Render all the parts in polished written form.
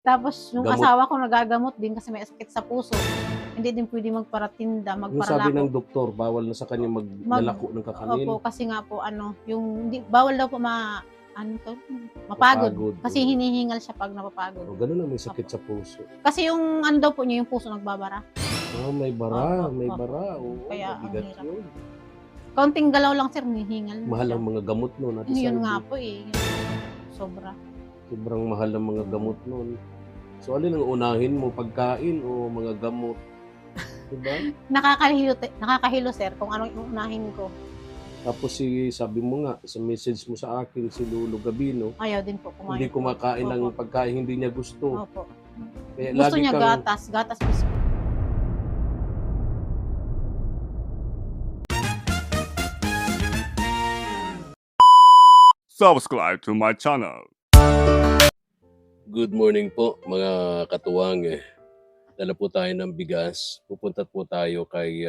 Tapos yung Gamot. asawa ko nagagamot din kasi may sakit sa puso. Hindi din pwede magparatinda, Yung sabi ng magparalako. doktor, bawal na sa kanya maglalako ng kakanin. Opo, kasi nga po yung bawal daw po mapagod. Mapagod. Kasi hinihingal siya 'pag napapagod. O, ganun na may sakit sa puso. Kasi yung daw po niya, yung puso nagbabara. May bara, Opo, may opo. bara. Oo, Kaya ang mabigat hirap. yun. Kaunting galaw lang sir, hinihingal na Mahal siya. ang mga gamot nun. Ate Yun Salvi. nga po sobra. Sobrang mahal ang mga gamot nun. So, alin ang unahin mo? Pagkain o mga gamot? Diba? Nakakahilo sir kung anong uunahin ko. Tapos sabi mo nga, sa message mo sa akin, si Lolo Gabino, Ayaw din po kumain. hindi kumakain ng Opo. pagkain hindi niya gusto. Opo. Kaya Gusto lagi niya kang- gatas biscuit. Subscribe to my channel. Good morning po mga katuwang. Dala po tayo ng bigas. Pupunta po tayo kay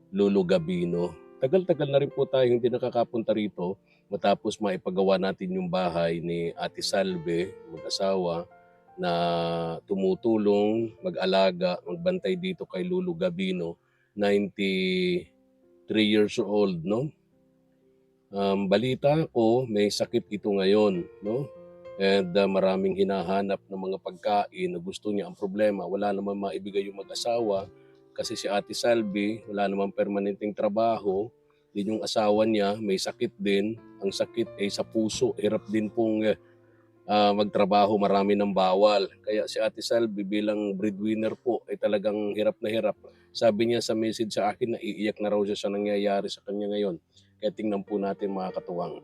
Lolo Gabino. Tagal-tagal na rin po tayo hindi nakakapunta rito matapos maipagawa natin yung bahay ni Ate Salve, mag-asawa, na tumutulong, mag-alaga, magbantay dito kay Lolo Gabino, 93 years old, no? Balita ko, may sakit ito ngayon, no? And maraming hinahanap ng mga pagkain na gusto niya. Ang problema, wala naman maibigay yung mag-asawa kasi si Ate Salvi, wala naman permanenteng trabaho. Din yung asawa niya, may sakit din. Ang sakit ay sa puso. Hirap din pong magtrabaho, marami ng bawal. Kaya si Ate Salvi bilang breadwinner po ay talagang hirap na hirap. Sabi niya sa message sa akin na iiyak na raw siya sa nangyayari sa kanya ngayon. Kaya tingnan po natin mga katuwang.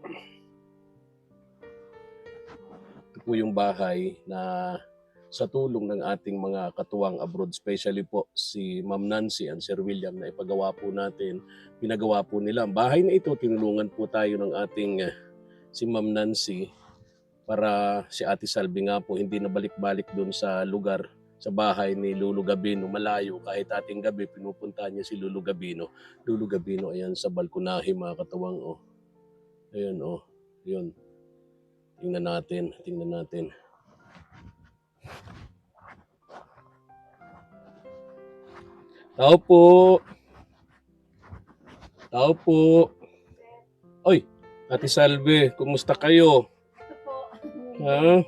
Ito po yung bahay na sa tulong ng ating mga katuwang abroad, especially po si Ma'am Nancy and Sir William na ipagawa po natin, pinagawa po nila. Ang bahay na ito, tinulungan po tayo ng ating si Ma'am Nancy para si Ate Salvi nga po hindi na balik-balik doon sa lugar, sa bahay ni Lolo Gabino, malayo. Kahit ating gabi, pinupunta niya si Lolo Gabino. Lolo Gabino, ayan sa balkonahe mga katuwang, oh. Ayan, oh. Yun. Tingnan natin. Tao po. Oy, Ate Salve, kumusta kayo? Ito po. Ha?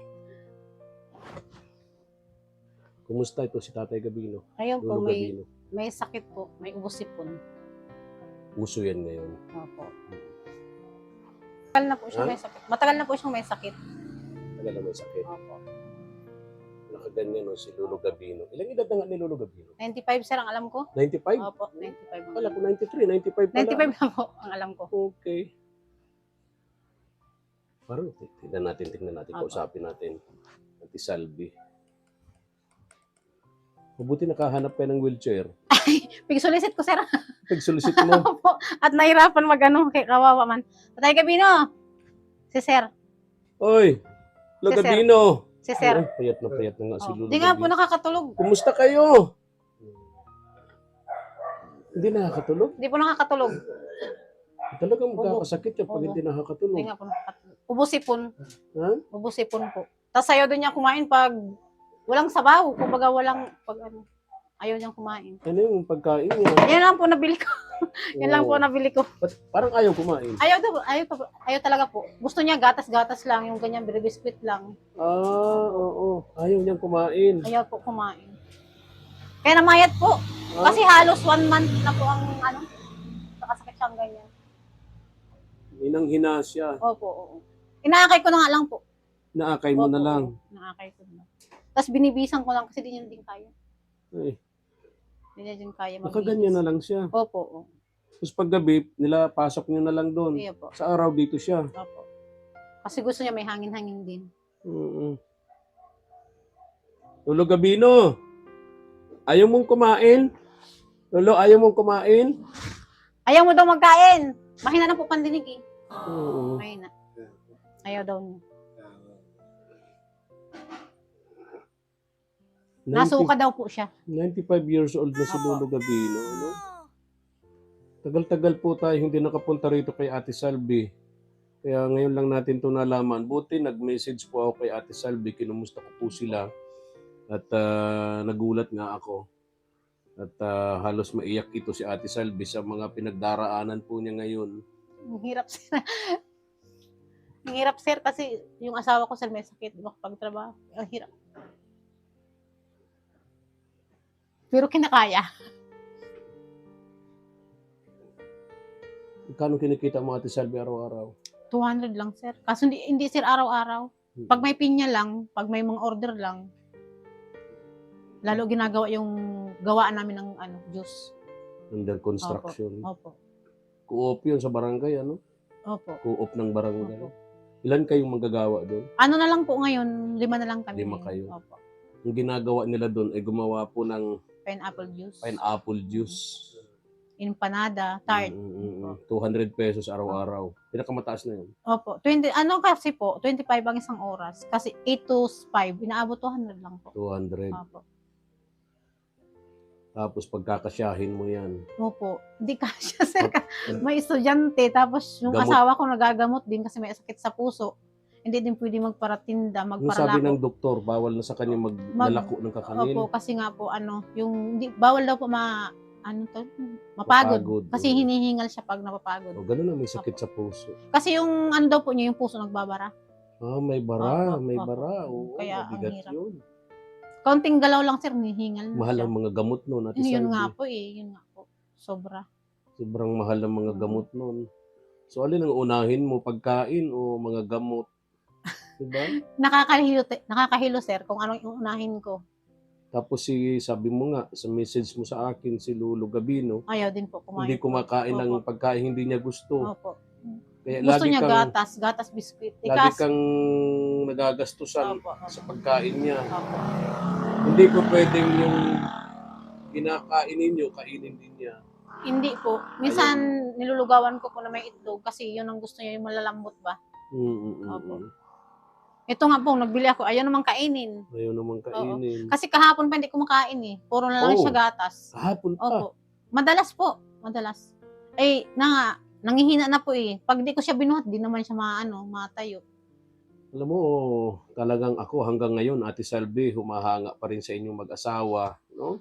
Kumusta ito si Tatay Gabino? Ayun po, Lolo Gabino. may sakit po, may ubos-sipon. Uso yan ngayon. Opo. Matagal na po siyang may sakit. Matagal na po siyang may sakit. Tagal na may sakit. Opo. Nakaganyan no, si Lolo Gabino. Ilang edad na nga ni Lolo Gabino? 95 sir ang alam ko. 95? Opo, 95. Wala ko 93, 95 pala. 95 na po ang alam ko. Okay. Parang tingnan natin, Opo. kausapin natin. Ate Salvi. Mabuti nakahanap kayo ng wheelchair. Pig-solicit ko sir. Pag-solicit mo. Opo. At nahirapan kay kawawa man. Patay Gabino. Si sir. Oy, Lolo Si Sir. Gabino. Si sir. Ay, payat na nga si Lolo Di nga po Gabino. nakakatulog. Kumusta kayo? Hindi nakakatulog? Di po nakakatulog. Talagang magkakasakit yan pag Oo. hindi nakakatulog. Di nga po nakakatulog. Ubusipon. Ha? Ubusipon po. Tapos ayaw din niya kumain pag walang sabaw. Kumbaga ayaw niyang kumain. Ano yung pagkain niya? Yan lang po nabili ko. Yan lang po Oo. nabili ko. Ba't parang ayaw kumain? Ayaw talaga po. Gusto niya gatas-gatas lang, yung ganyan biscuit lang. Oo. Ayaw niyang kumain. Ayaw po kumain. Kaya namayat po. Ah? Kasi halos 1 month na po ang nakasakit siyang ganyan. Hinang-hina siya. Opo. Inaakay ko na nga lang po. Naakay mo na Opo, lang. Inaakay ko na. Tapos binibisan ko lang kasi di niya din kaya. Ay, Di niya din kaya nakaganyan na lang siya. Opo. Tapos paggabi, pasok niyo na lang doon. Iya po. Sa araw dito siya. Opo. Kasi gusto niya may hangin-hangin din. Lolo Gabino, ayaw mong kumain? Lolo, ayaw mong kumain? Ayaw mo daw magkain. Mahina na po pandinig eh. Oo. Mahina. Ayaw daw niya. Nasuka daw po siya. 95 years old na si Lolo Gabino. Ano? Tagal-tagal po tayo hindi nakapunta rito kay Ate Salvi. Kaya ngayon lang natin ito nalaman. Buti nag-message po ako kay Ate Salvi. Kinumusta ko po sila. At nagulat nga ako. At halos maiyak ito si Ate Salvi sa mga pinagdaraanan po niya ngayon. Ang hirap sir. Ang hirap sir kasi yung asawa ko sir may sakit, makapagtrabaho. Ang hirap. Pero kinakaya. Kano kinikita mo Ate Salvi araw-araw? 200 lang sir. Kaso hindi sir araw-araw. Pag may pinya lang, pag may mga order lang, lalo ginagawa yung gawaan namin ng juice. Under construction. Opo. Co-op yun sa barangay, ano? Opo. Co-op ng barangay. Opo. Ilan kayong manggagawa doon? Ano na lang po ngayon, 5 na lang kami. 5 kayo. Opo. Yung ginagawa nila doon ay gumawa po ng Pineapple juice. pineapple juice. Empanada, tart. 200 pesos araw-araw. Pinakamataas na yun. Opo. 20, kasi po, 25 ang isang oras. Kasi 8 to 5, inaabot 200 lang po. 200. Opo. Tapos pagkakasyahin mo yan. Opo. Hindi kasya, sir. May estudyante, tapos yung Gamot. asawa ko nagagamot din kasi may sakit sa puso. Hindi din pwede magparatinda, Yung sabi ng magparalako. doktor, bawal na sa kanya maglalako ng kakanin. Opo, kasi nga po, bawal daw po mapagod. Mapagod, Kasi oo. hinihingal siya pag napapagod. O, ganun na, may sakit sa puso. Kasi yung daw po niya, yung puso nagbabara. May bara, Opo, may opo. bara. Oo, Kaya ang mabigat hirap. yun. Kaunting galaw lang, sir, hinihingal na Mahal siya. ang mga gamot noon, Ate Yun Salvi. nga po yun nga po. Sobra. Sobrang mahal ang mga gamot noon. So, alin ang unahin mo? Pagkain o mga gamot? Diba? Nakakahilo, sir, kung anong iunahin ko. Tapos sabi mo nga, sa message mo sa akin, si Lolo Gabino, Ayaw din po kumain. hindi kumakain ng Opo. pagkain hindi niya gusto. Opo. Kaya Gusto lagi niya kang, gatas biskuit. lagi kang nagagastusan Opo. sa pagkain niya. Opo. Hindi po pwedeng yung kinakain ninyo, kainin din niya. Hindi po. Minsan, nilulugawan ko po na may itlog kasi yun ang gusto niya, yung malalambot ba. Opo. Ito nga po, nagbili ako, ayaw naman kainin. Ayaw naman kainin. Kasi kahapon pa hindi kumakain eh. Puro na lang siya gatas. Kahapon pa. Opo. Madalas po. Madalas. Nangihina na po eh. Pag di ko siya binuhat, di naman siya matayo. Alam mo, talagang ako hanggang ngayon, Ate Salvi, humahanga pa rin sa inyong mag-asawa, no?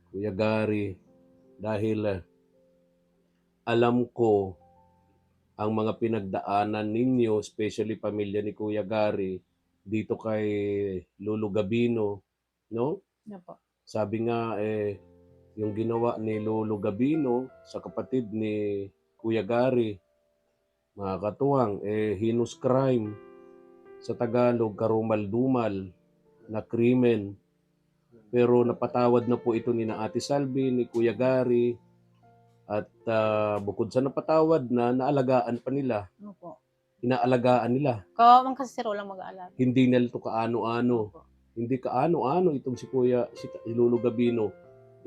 Kuya Gary, dahil alam ko ang mga pinagdaanan ninyo, especially pamilya ni Kuya Gary, dito kay Lolo Gabino, no? Opo. Sabi nga, yung ginawa ni Lolo Gabino sa kapatid ni Kuya Gary, mga katuwang, heinous crime. Sa Tagalog, karumal-dumal na krimen. Pero napatawad na po ito ni na Ate Salvi, ni Kuya Gary. At bukod sa napatawad na, naalagaan pa nila. Opo. Inaalagaan nila. Kawawang kasi sir, walang mag-aalala. Hindi nila ito kaano-ano. Opo. Hindi kaano-ano itong si Lolo Gabino.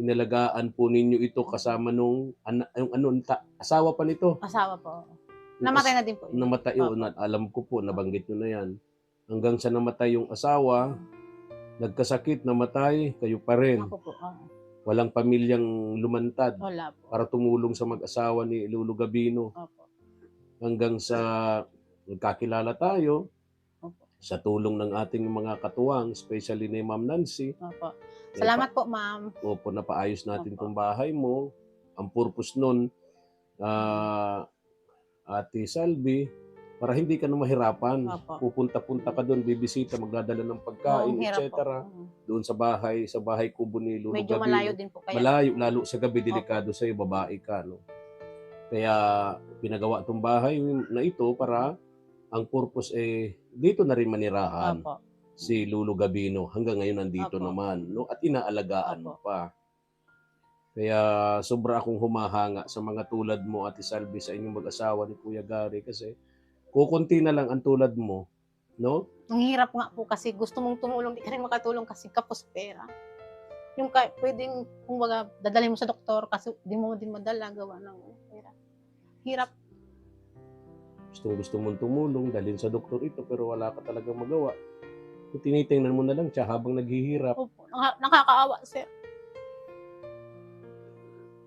Inalagaan po ninyo ito kasama nung asawa pa nito. Asawa po. Namatay na din po. Namatay yun. Alam ko po, nabanggit nyo na yan. Hanggang sa namatay yung asawa, nagkasakit, namatay, kayo pa rin. Ako po. Walang pamilyang lumantad Wala po. para tumulong sa mag-asawa ni Lolo Gabino. Opo. Hanggang sa nagkakilala tayo, Opo. sa tulong ng ating mga katuwang, especially ni Ma'am Nancy. Opo. Salamat po, ma'am. Opo, napaayos natin Opo. tong bahay mo. Ang purpose nun, Ate Salvi, para hindi ka na mahirapan. Opo. Pupunta-punta ka doon, bibisita, magdadala ng pagkain, Oo, hirap etc. po. Doon sa bahay kubo ni Lolo Medyo Gabino. malayo din po kaya. Malayo, lalo sa gabi, delikado sa'yo, babae ka. No? Kaya pinagawa itong bahay na ito para ang purpose dito na rin manirahan. Opo. Si Lolo Gabino. Hanggang ngayon nandito Opo. naman. No? At inaalagaan mo Opo. pa. Kaya sobra akong humahanga sa mga tulad mo, Ate Salvi, sa inyong mag-asawa ni Kuya Gary. Kasi kukunti na lang ang tulad mo. No? Ang hirap nga po kasi gusto mong tumulong, di ka rin makatulong kasi kapos pera. Yung pwedeng, kumbaga, dadalhin mo sa doktor kasi di mo din madala, gawa ng pera. Hirap. Gusto mong tumulong, dalhin sa doktor ito, pero wala ka talagang magawa. Kung tinitingnan mo na lang siya habang naghihirap. Opo. Nakakaawa, sir.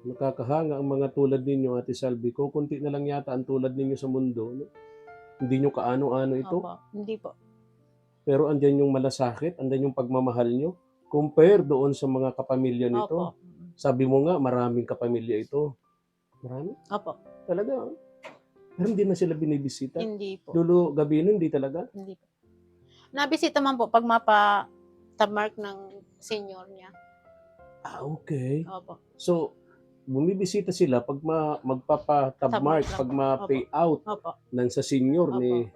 Nakakahanga ang mga tulad ninyo, Ate Salvi. Kukunti na lang yata ang tulad ninyo sa mundo. No? Hindi nyo kaano-ano ito. Opo. Hindi po. Pero andyan yung malasakit, andyan yung pagmamahal nyo. Compare doon sa mga kapamilya nito. Opo. Sabi mo nga, maraming kapamilya ito. Marami? Opo. Talaga. Pero hindi na sila binibisita. Hindi po. Lolo Gabino, hindi talaga. Hindi po. Nabisita man po pag mapa-tamark ng senior niya. Ah, okay. Opo. So, bumibisita sila pag magpapa-tabmark, Tabmark lang pag po. ma-pay out Opo. ng sa senior Opo. ni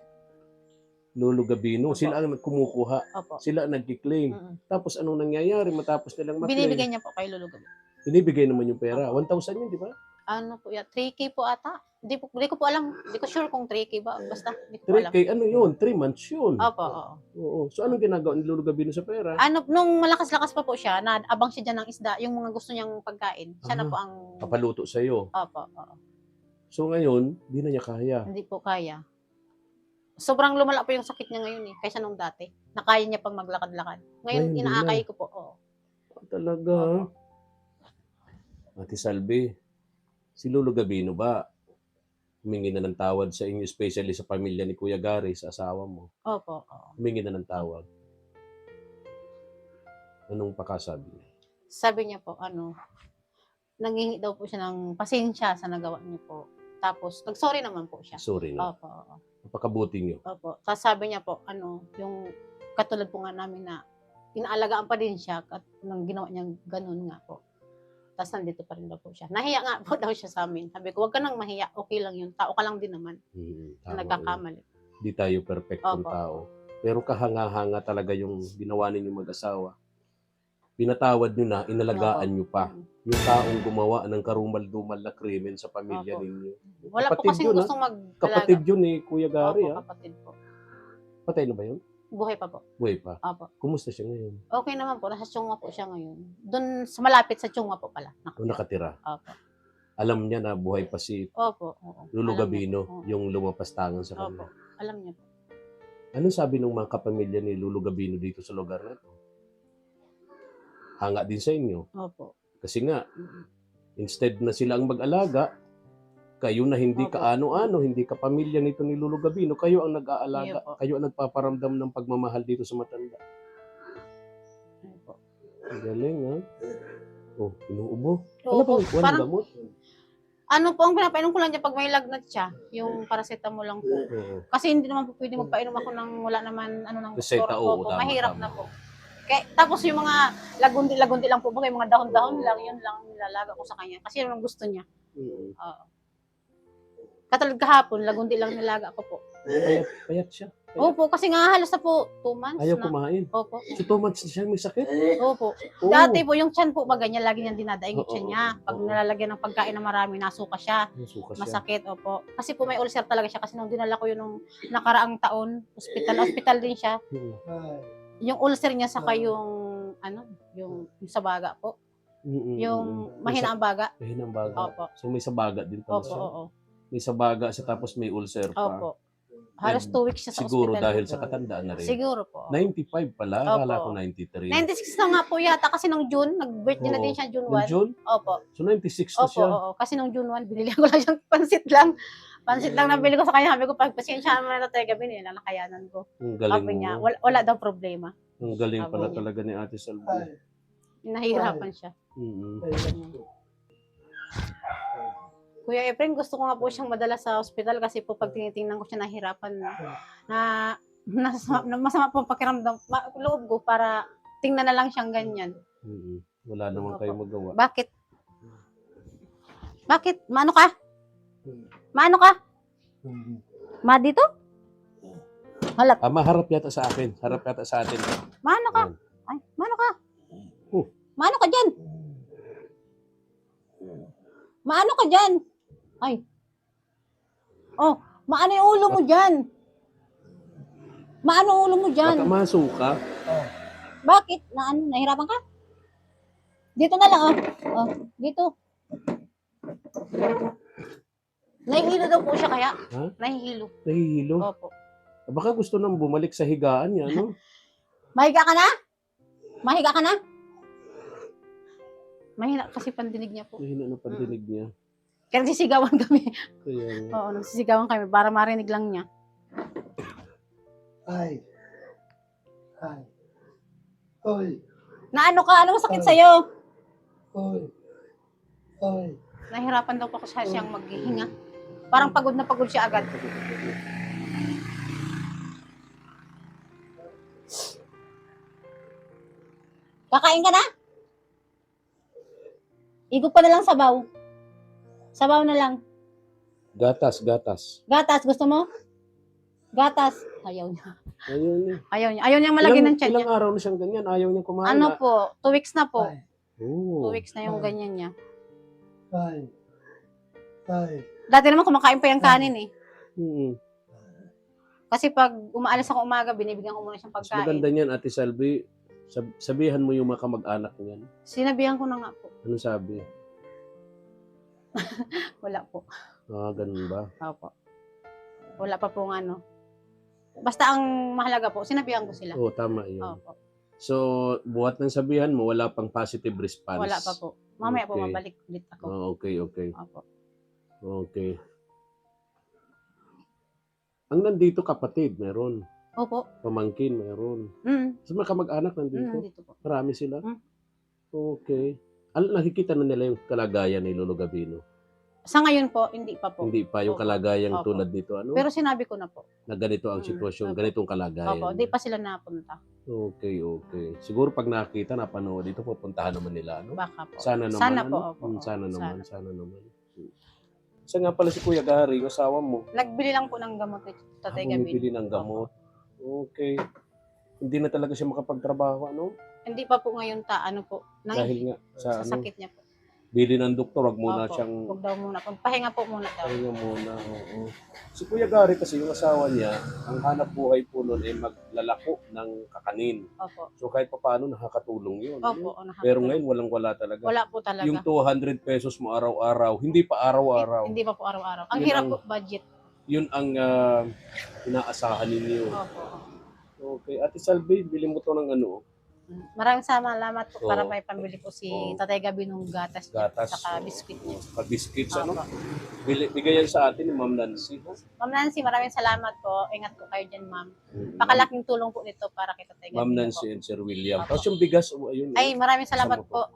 Lolo Gabino. Opo. Sila ang kumukuha. Opo. Sila ang nagki-claim. Tapos anong nangyayari matapos nilang ma-claim? Binibigay niya po kay Lolo Gabi. Binibigay naman yung pera. Opo. 1,000 yun, di ba? Ano po yan? 3K po ata. Hindi ko po alam. Hindi ko sure kung 3K ba. Basta, hindi ko po alam. 3K, ano yun? 3 months yun. Opo, oo. Oo. So anong ginagawa ni Lolo Gabino sa pera? Ano, nung malakas-lakas pa po siya, abang siya dyan ng isda, yung mga gusto niyang pagkain. Siya na po ang... Papaluto sa'yo. Opo, oo. So ngayon, di na niya kaya. Hindi po kaya. Sobrang lumala po yung sakit niya ngayon eh, kaysa nung dati. Nakaya niya pang maglakad-lakad. Ngayon, Ngayon, di inaakay na. ko po. Oo. Talaga. Ate Salvi, si Lolo Gabino ba humingi na ng tawad sa inyo, especially sa pamilya ni Kuya Gary, sa asawa mo? Opo, oo. Humingi na ng tawad. Anong pakasabi niya? Sabi niya po, nanghingi daw po siya ng pasensya sa nagawa niya po. Tapos, nag-sorry naman po siya. Sorry na. Opo, oo. Napakabuti niyo. Opo. Tapos sabi niya po, yung katulad po nga namin na inaalagaan pa din siya at nang ginawa niya ganun nga po. Tapos nandito pa rin daw po siya. Nahiya nga po daw siya sa amin. Sabi ko, wag ka nang mahiya. Okay lang yun. Tao ka lang din naman. Tama Na nagkakamali. yun. Di tayo perfectong Opo. tao. Pero kahanga-hanga talaga yung ginawa ninyo mag-asawa. Pinatawad nyo na, inalagaan nyo pa. Yung taong gumawa ng karumal-dumal na krimen sa pamilya Opo. ninyo. Wala po Kapatid kasing yun, gustong mag-alaga. Kapatid yun ni Kuya Gary, Opo, ha? kapatid po. Patay na ba yun? Buhay pa po. Buhay pa. Opo. Kumusta siya ngayon? Okay naman po. Nasa Chungwa po siya ngayon. Doon, sa malapit sa Chungwa po pala. O nakatira? Opo. Alam niya na buhay pa si Opo. Oo. Lolo Alam niya Gabino, po. Oo. yung lumapas tangan sa Opo. kanya. Alam niya po. Anong sabi ng mga kapamilya ni Lolo Gabino dito sa lugar na ito? Hanga din sa inyo. Opo. Kasi nga, instead na sila ang mag-alaga, kayo na hindi Opo. ka-ano-ano, hindi ka pamilya nito ni Lolo Gabino, kayo ang nag-aalaga, Opo. kayo ang nagpaparamdam ng pagmamahal dito sa matanda. Opo. Ang galing, ha? Oh, inuubo. Ano Opo. ba? Walang Parang, gamot? ano po, ang pinapainom ko lang niya pag may lagnat siya, yung paracetamol lang po. Oo. Kasi hindi naman po pwede magpainom ako ng wala naman, ng Reseta, doktor. oo, Opo, tama, mahirap tama. na po. Kaya, tapos yung mga lagundi lang po, yung mga dahon-dahon lang, yun lang nilalaga ko sa kanya. Kasi yun ang gusto niya. Oo. Oo. Katulad kahapon, lagundi lang nilaga ko po. Payat siya. Payat. Opo, kasi nga halos na po 2 months Ayaw na. kumain. Opo. So 2 months na siya may sakit? Opo. Oo. Dati po, yung tiyan po ba ganyan, lagi niyang dinadaing yung Oo, tiyan niya. Pag oo. nalalagyan ng pagkain na marami, nasuka siya. Nasuka siya. Masakit, opo. Kasi po may ulcer talaga siya. Kasi nung dinala ko yun nung nakaraang taon, hospital din siya. Oo. Yung ulcer niya saka yung, yung sa baga po. Yung mahina ang baga. Mahina ang baga. Opo. So may sabaga din pala Opo, siya. oo. May sabaga siya tapos may ulcer pa. Opo. Halos 2 weeks siya sa Siguro hospital. dahil sa katandaan na rin. Siguro po. 95 pala, Opo. akala ko 93. 96 na nga po yata kasi nung June, nag-birthday na Oo. din siya June Noong 1. June? Opo. So 96 na Opo, siya. oo. Kasi nung June 1, binili ko lang siyang pansit lang. Pansit lang nabili ko sa kanya. Sabi ko, pasensya naman na tayo gabi nila, nakayanan ko. Ang galing Sabi niya, mo. wala daw problema. Ang galing Sabi pala niya. talaga ni Ate Salvi. Nahihirapan siya. Kuya Efren, gusto ko nga po siyang madala sa ospital kasi po pag tinitingnan ko siya nahihirapan na masama po ang pakiramdam, loob ko para tingnan na lang siyang ganyan. Wala naman kayong magawa. Bakit? Bakit? Maano ka? Maano ka? Ma dito? Halap. Maharap yata sa akin. Harap yata sa atin. Maano ka? Ayan. Ay, maano ka? Oh. Maano ka dyan? Maano ka dyan? Ay. Oh, maano yung ulo mo dyan? Maano ulo mo dyan? Baka masuka. Bakit? Nahirapan ka? Dito na lang, oh. Oh, dito. Nahihilo daw po siya kaya? Ha? Nahihilo. Nahihilo. Opo. Baka gusto nang bumalik sa higaan niya, no? Mahiga ka na? Mahiga ka na? Mahina kasi pandinig niya po. Mahina na pandinig niya. Kaya nagsisigawan kami. Kaya, Oo, nagsisigawan kami para marinig lang niya. Ay. Ay. Oy. Na ano ka? Ano masakit sa'yo? Oy. Oy. Nahirapan daw po siya siyang maghihinga. Parang pagod na pagod siya agad. Kakain ka na? Igop pa na lang sabaw. Sabaw na lang. Gatas. Gatas, gusto mo? Gatas. Ayaw niya. Ayun niya. Ayaw niya. Ayaw niya malagyan ng tiyan niya. Ilang araw na siyang ganyan, ayaw niya kumain. Ano po? 2 weeks na po. Ay. 2 weeks na yung Ay. ganyan niya. Ay. Ay. Dati naman kumakain pa yung kanin eh. Mm. Kasi pag umaalis ako umaga, binibigyan ko muna siyang Mas maganda pagkain. niyan, Ate Salvi, sabihan mo yung mga kamag-anak niyan. Sinabihan ko na nga po. Ano sabi? Wala po. Ganun ba? Opo. Wala pa pong ano. Basta ang mahalaga po, sinabihan ko sila. Oo, tama yun. Opo. So, buhat ng sabihan mo, wala pang positive response. Wala pa po. Mamaya po Okay. mabalik ulit ako. Okay. Opo. Okay. Ang nandito kapatid, meron. Opo. Pamangkin, meron. So, mga kamag-anak nandito. Dito po. Marami sila. Mm. Okay. Nakikita na nila yung kalagayan ni Lolo Gabino. Sa ngayon po, hindi pa po. Hindi pa yung Opo. kalagayan Opo. tulad dito. Ano? Pero sinabi ko na po. Na ganito ang Mm. sitwasyon, Opo. ganitong kalagayan. Opo, di pa sila napunta. Okay. Siguro pag nakita, napanood dito, pupuntahan naman nila. Ano? Baka po. Sana naman. Sana ano? po, opo. Sana naman. Sana. Sana naman. Isa nga pala si Kuya Gary, yung asawa mo. Nagbili lang po ng gamot ni Tatay Gabi. Bumibili ng gamot. Okay. Hindi na talaga siya makapagtrabaho, ano? Hindi pa po ngayon ano po. Dahil nga sa sa ano, sakit niya po. bili ng doktor, wag muna Opo. siyang Huwag daw muna. Pahinga po muna daw. pahinga muna. Oo. Si Kuya Gary kasi yung asawa niya, ang hanap buhay po nun ay maglalako ng kakanin. Opo. So kahit papaano nakakatulong yun. Opo. Pero ngayon walang-wala talaga. wala po talaga. Yung 200 pesos mo araw-araw, hindi pa araw-araw. Hindi pa po araw-araw. Ang Yun hirap ang- po budget. Yun ang inaasahan ninyo. Opo. Okay. Ate Salvi, bili mo to ng ano? Maraming salamat po Oo. para may pambili po si Oo. Tatay Gabi ng gatas niya. Gatas. Saka biscuit niya. Biscuits, ano? Opo. Bigay yan sa atin ni Ma'am Nancy. Ma'am Nancy, maraming salamat po. Ingat po kayo dyan, ma'am. Pakalaking tulong po nito para kay Tatay Gabi. Ma'am po. Nancy and Sir William. Opo. Tapos yung bigas, ayun. Ay, maraming salamat po.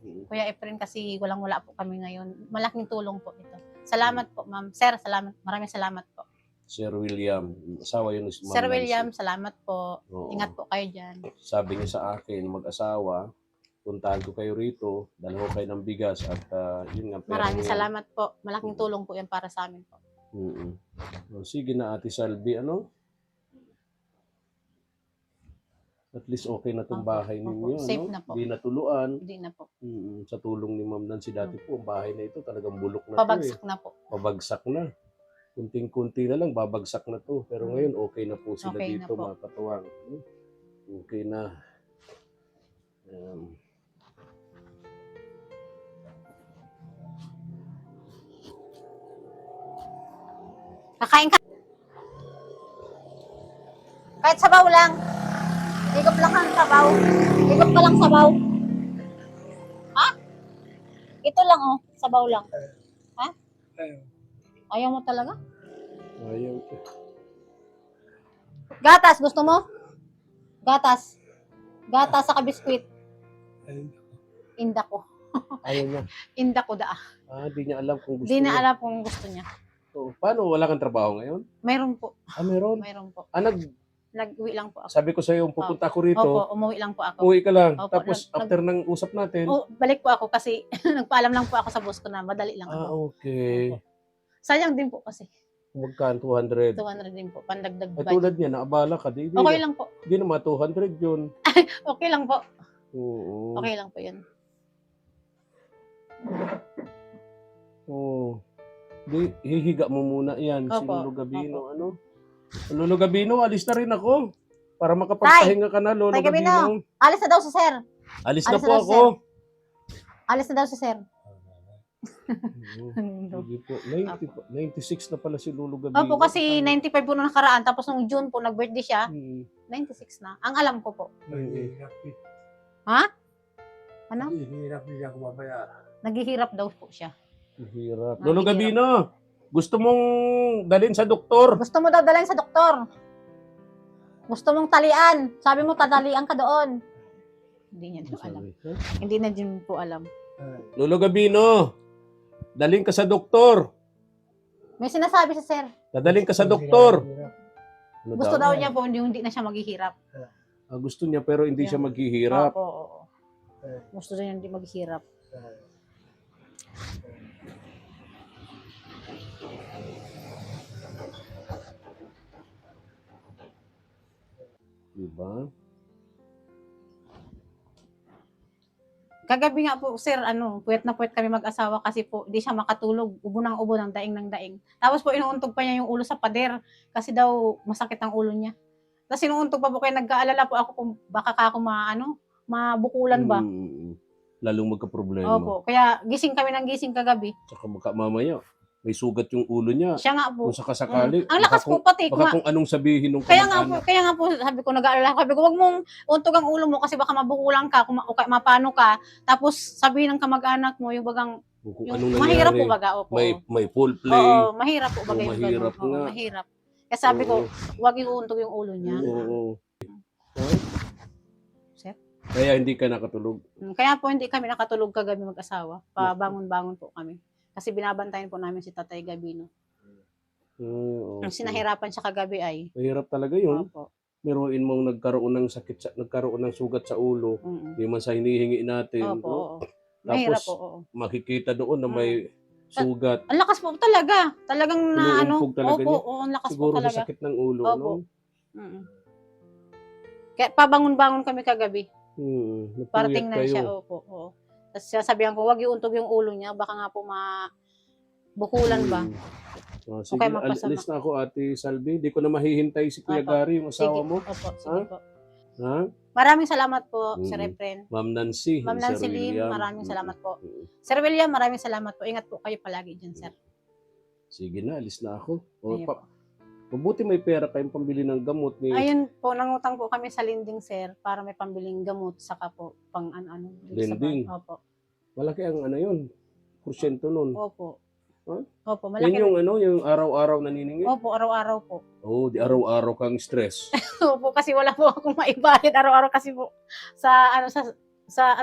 Mm. Kuya Efren, kasi walang-wala po kami ngayon. Malaking tulong po ito. Salamat po, ma'am. Sir, salamat. Maraming salamat po. Sir William, asawa yun ni Ma'am Sir Nancy. William, salamat po. Oo. Ingat po kayo dyan. Sabi niya sa akin, mag-asawa, puntahan ko kayo rito, dalhin ko kayo ng bigas at yun nga. pera Maraming niya. salamat po. Malaking tulong po yan para sa amin po. Mm-mm. Sige na, Ate Salvi, ano? At least okay na itong Opo, bahay opo. ninyo. Safe ano? na po. Di natuluan. Hindi na po. Sa tulong ni Ma'am Nancy dati po, ang bahay na ito talagang bulok na Pabagsak to na po. Pabagsak na. Kunting-kunti na lang, babagsak na to. Pero ngayon, okay na po sila Okay na dito, po. mga katuwang. Okay na. Kakain ka. Kahit sabaw lang. Higop lang ang sabaw. Higop ka lang sabaw. Ha? Ito lang oh. Sabaw lang. Ha? Ayaw mo talaga? Ayaw. Gatas, gusto mo? Gatas. Gatas sa biskwit. Inda ko. Ayaw niya. Inda ko daa. Di niya alam kung gusto Hindi na niya. alam kung gusto niya. So, paano? Wala kang trabaho ngayon? Mayroon po. Meron. Mayroon po. Nag-uwi lang po ako. Sabi ko sa'yo, pupunta ako rito, Opo, umuwi lang po ako. uwi ka lang. Opo, Tapos, after ng usap natin, Oh, balik po ako kasi nagpaalam lang po ako sa boss ko na madali lang ako. okay. Opo. Sayang din po kasi. Magkaan 200. 200 din po. Pandagdag Ay, budget. tulad niya, naabala ka. Di Okay lang po. Di naman 200 yun. Okay lang po. Oo. Okay lang po yun. Oo. Di, hihiga mo muna yan. Si Opo, Lolo Gabino, ano? Lolo Gabino, alis na rin ako. Para makapagpahinga ka na, Lolo Tay Gabino. Gabino. Alis na daw si sir. Alis na Alis po na daw, ako. Alis na daw si sir. Oo. Sige po. 96 na pala si Lolo Gabino. Opo, kasi 95 po nung nakaraan. Tapos nung June po, nag-birthday siya. Hmm. 96 na. Ang alam ko po. Nahihirap Ano? niya ako mamaya. Naghihirap daw po siya. Hirap. Lolo Gabino, gusto mong dalhin sa doktor? Gusto mo daw dalhin sa doktor. Gusto mong talian. Sabi mo, tatalian ka doon. Hindi niya din alam. Hindi na din po alam. Ay. Lolo Gabino, daling ka sa doktor. May sinasabi si sir. Dadaling ka sa doktor. Ano Gusto daw niya po, hindi na siya maghihirap. Gusto niya pero hindi siya maghihirap. Opo, oo. Gusto niya hindi maghihirap. Diba? Kagabi nga po, sir, puwet na puwet kami mag-asawa kasi po, di siya makatulog. Ubo ng daing ng daing. Tapos po, inuuntog pa niya yung ulo sa pader kasi daw masakit ang ulo niya. Tapos inuuntog pa po, kaya nag-aalala po ako kung baka ako mabukulan ba. Lalong magka-problema. Opo, kaya gising kami ng gising kagabi. Tsaka mamaya, may sugat yung ulo niya. Siya nga po. Kung sakasakali. Ang lakas po pati. Baka kung anong sabihin ng Kaya nga po, sabi ko, nag-aalala. Sabi ko, wag mong untog ang ulo mo kasi baka mabukulan ka, o mapano ka. Tapos sabihin ng kamag-anak mo, yung bagang, kung yung anong mahirap nangyari. po baga. Opo. May full play. Oo, mahirap po baga. Oo, yung mahirap ganun. Oo, nga. mahirap. Kaya sabi ko, Oo. wag iuuntog yung ulo niya. Oo. Sir? Kaya hindi ka nakatulog. Kaya po hindi kami nakatulog kagabi mag-asawa. Pabangon-bangon po kami. Kasi binabantayan po namin si Tatay Gabino. Okay. Ang sinahirapan siya kagabi ay. Mahirap talaga yun. Opo. Meron mong nagkaroon ng sugat sa ulo. Mm-mm. Di man sa hinihingi natin. Opo, no? oo. Mahirap Tapos, po, oo. makikita doon na may sugat. Ang lakas po talaga. Talagang na Inuumpog talaga Opo, niya. oo, ang lakas Siguro po sa talaga. sakit ng ulo. Opo. No? Mm-mm. Kaya pabangon-bangon kami kagabi. Napuyat Parating na kayo. siya, opo. Oo. Tapos sasabihan ko, wag iuntog yung ulo niya. Baka nga po bukulan ba? Sige, Okay, magpasama. alis na ako, Ate Salvi. Di ko na mahihintay si Kuya Opo. Gary, yung asawa Sige. mo. Opo, sige po. Ha? Maraming salamat po, Sir Mm. Efren. Ma'am Nancy. Ma'am Sir Nancy Lim, William. maraming salamat po. Mm. Sir William, maraming salamat po. Ingat po kayo palagi dyan, sir. Sige na, alis na ako. O, Ayun po. mabuti may pera kayong pambili ng gamot ni Ayun po, nangutang po kami sa lending, sir, para may pambiling gamot, saka po, pang ano. dito sa Lending? bahay. Opo. Malaki ang yun. Porsyento nun. Opo. Huh? Opo, Yan malaki. yung araw-araw naniningil. Opo, araw-araw po. Oh, di araw-araw kang stress. Opo, kasi wala po akong maibayad araw-araw kasi po sa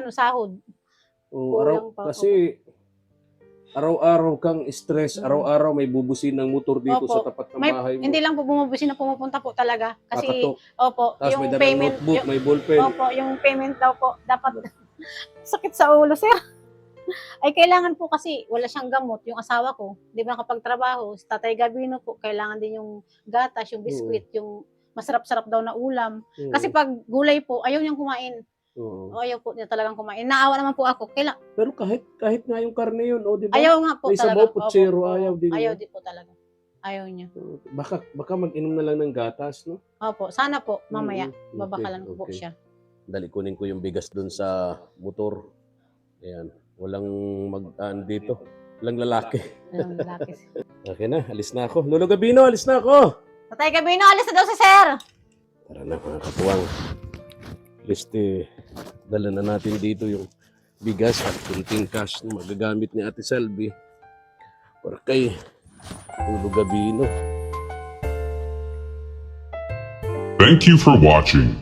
sahod. Oh, Kulang pa, kasi araw-araw kang stress, Mm. araw-araw may bubusin ng motor dito Opo. sa tapat ng bahay mo. Hindi lang po bumubusin na pumupunta po talaga. Kasi, Kakatok. opo, Tapos may yung dalang payment, notebook, may ballpen. opo, yung payment daw po, dapat, sakit sa ulo, sir. Ay, kailangan po kasi, wala siyang gamot, yung asawa ko, di ba nakapagtrabaho, si Tatay Gabino po, kailangan din yung gatas, yung biskwit, yung masarap-sarap daw na ulam. Oo. Kasi pag gulay po, ayaw niyang kumain. Oo. Ayaw po niya talagang kumain. Naawa naman po ako. Pero kahit nga yung karne yun, oh, di ba? Ayaw nga po May talaga. sabaw, putsero, Opo, ayaw din Ayaw niya. din po talaga. Ayaw niya. Baka mag-inom na lang ng gatas, no? Opo, sana po, mamaya, Mm, babakalan ko po okay. siya. Dali, kunin ko yung bigas dun sa motor. Ayan. Walang dito. Walang lalaki. Ayun, lalaki. Okay na, alis na ako. Lolo Gabino, alis na ako! Tatay Gabino, alis na daw si sir! Tara na mga katuwang. At least dala na natin dito yung bigas at kunting cash na magagamit ni Ate Salvi para kay Lolo Gabino. Thank you for watching.